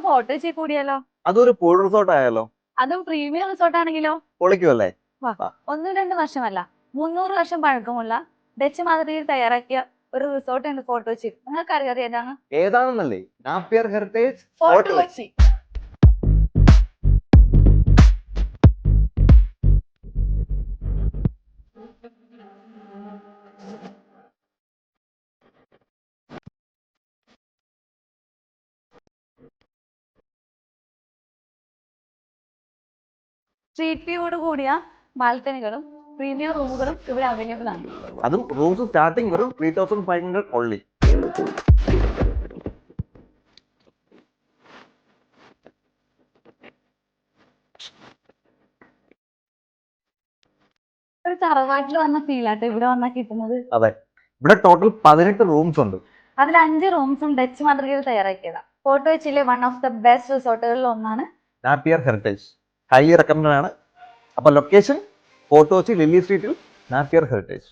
Photo വെച്ച് കൂടിയാലോ? അതൊരു pool resort ആയാലോ? അതും പ്രീമിയം റിസോർട്ട് ആണെങ്കിലോ? പൊളിക്കുമല്ലേ? വാ, 1-2 വർഷമല്ല, 300 വർഷം പഴക്കമുള്ള ഡച്ച് മാതൃകയിൽ തയ്യാറാക്കിയ ഒരു റിസോർട്ട് ഉണ്ട് ഫോർട്ട് കൊച്ചി. നിങ്ങൾക്ക് അറിയാതെ ഏതാണ്? ഏതാണെന്നല്ലേ? Napier heritage fort Kochi. Street വ്യൂയോട് കൂടിയ ബാൽക്കണികളും പ്രീമിയം റൂമുകളും ഇവിടെ അവൈലബിൾ ആണ്. അതും റൂംസ് സ്റ്റാർട്ടിംഗ് വെറും 3500 ഓൺലി. ഒരു തറവാട്ടിൽ വന്ന ഫീലാട്ടോ ഇവിടെ വന്നാൽ കിട്ടുന്നത്. അതെ, ഇവിടെ ടോട്ടൽ 18 റൂംസ് ഉണ്ട്. അതിൽ 5 റൂംസും ഡച്ച് മാതൃകയിൽ തയ്യാറാക്കിയതാണ്. ഫോർട്ട് കൊച്ചിയിലെ വൺ ഓഫ് ദ ബെസ്റ്റ് റിസോർട്ടുകളിൽ ഒന്നാണ് നാപ്പിയർ ഹെറിറ്റേജ്. ഹൈലി റെക്കമെൻഡഡ് ആണ്. അപ്പൊ ലൊക്കേഷൻ ഫോർട്ട് കൊച്ചി ലില്ലി സ്ട്രീറ്റിൽ നാപ്പിയർ ഹെറിറ്റേജ്.